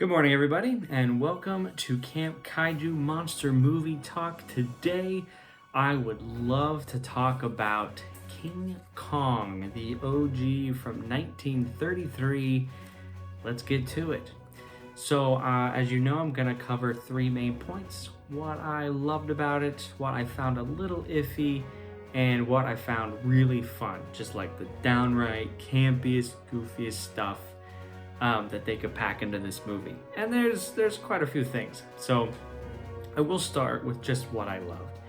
Good morning, everybody, and welcome to Camp Kaiju Monster Movie Talk. Today, I would love to talk about King Kong, the OG from 1933. Let's get to it. So, as you know, I'm going to cover three main points. What I loved about it, what I found a little iffy, and what I found really fun. Just like the downright campiest, goofiest stuff that they could pack into this movie. And there's quite a few things. So I will start with just what I loved.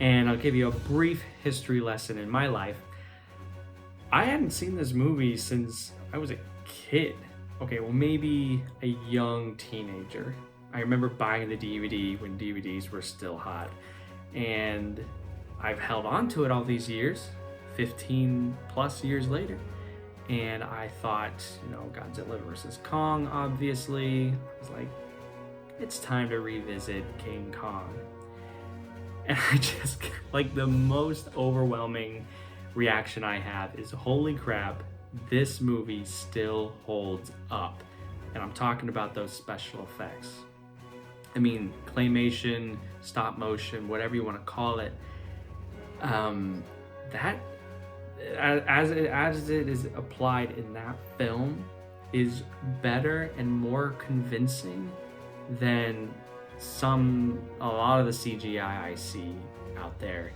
And I'll give you a brief history lesson in my life. I hadn't seen this movie since I was a kid. Okay, well, maybe a young teenager. I remember buying the DVD when DVDs were still hot. And I've held on to it all these years, 15 plus years later. And I thought, Godzilla vs. Kong, obviously. I was like, it's time to revisit King Kong. And I just, the most overwhelming reaction I have is, holy crap, this movie still holds up. And I'm talking about those special effects. I mean, claymation, stop motion, whatever you want to call it. That as it is applied in that film is better and more convincing than a lot of the CGI I see out there.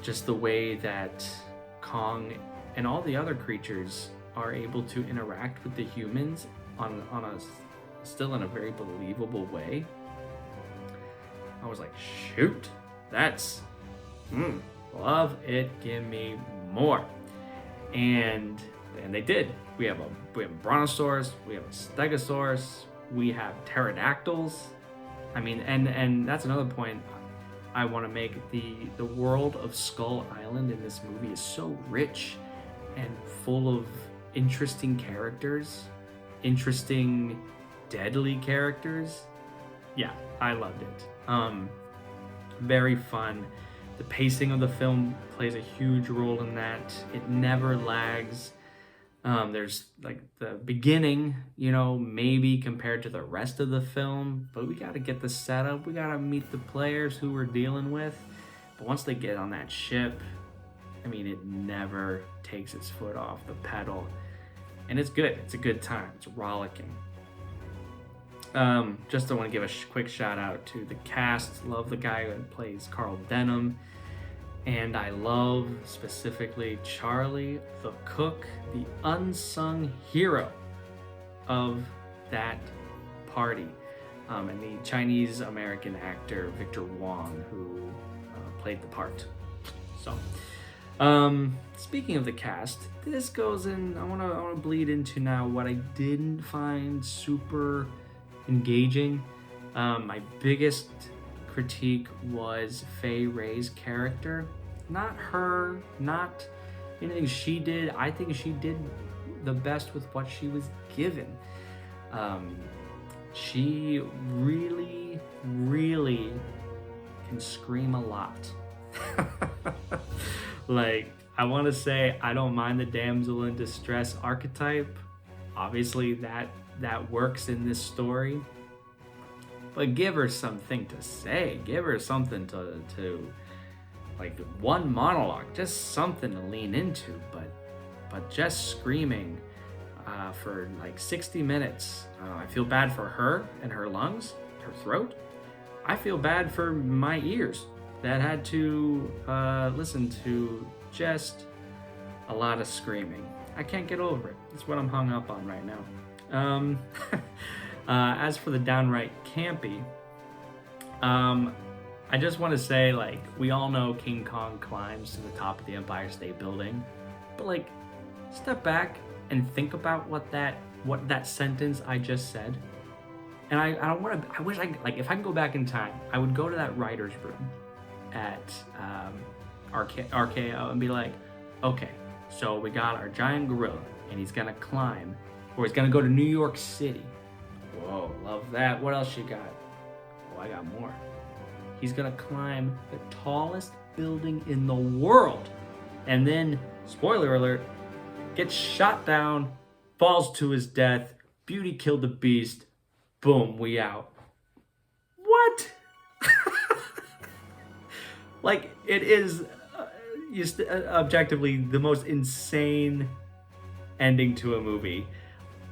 Just the way that Kong and all the other creatures are able to interact with the humans still in a very believable way. I was like, shoot, that's love it, give me more. And they did. We have a brontosaurus, we have a stegosaurus, we have pterodactyls. I mean, and that's another point I want to make. The world of Skull Island in this movie is so rich and full of interesting characters, interesting deadly characters. Yeah, I loved it. Very fun. The pacing of the film plays a huge role in that. It never lags. There's the beginning, maybe compared to the rest of the film, but we got to get the setup. We got to meet the players who we're dealing with. But once they get on that ship, I mean, it never takes its foot off the pedal. And it's good. It's a good time. It's rollicking. Just I want to give a quick shout out to the cast. Love the guy who plays Carl Denham. And I love specifically Charlie the cook, the unsung hero of that party. And the Chinese American actor Victor Wong, who played the part. So, speaking of the cast, this goes in. I want to bleed into now what I didn't find super engaging. My biggest critique was Fay Wray's character. Not her, not anything she did. I think she did the best with what she was given. She really, really can scream a lot. I want to say I don't mind the damsel in distress archetype. Obviously, that works in this story, but give her something to say. Give her something to one monologue, just something to lean into. But just screaming for 60 minutes. I feel bad for her and her lungs, her throat. I feel bad for my ears that had to listen to just a lot of screaming. I can't get over it. That's what I'm hung up on right now. As for the Downright Campy, I just want to say, we all know King Kong climbs to the top of the Empire State Building, but step back and think about what that sentence I just said. And I wish if I can go back in time, I would go to that writer's room at RKO and be like, okay, so we got our giant gorilla, and he's gonna climb, or he's gonna go to New York City. Whoa, love that. What else you got? Oh, I got more. He's gonna climb the tallest building in the world, and then, spoiler alert, gets shot down, falls to his death. Beauty killed the Beast. Boom, we out. What? Like, it is objectively the most insane ending to a movie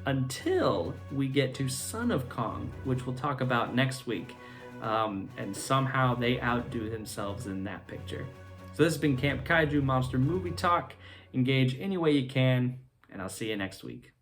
until we get to Son of Kong, which we'll talk about next week. And somehow they outdo themselves in that picture. So this has been Camp Kaiju Monster Movie Talk. Engage any way you can, and I'll see you next week.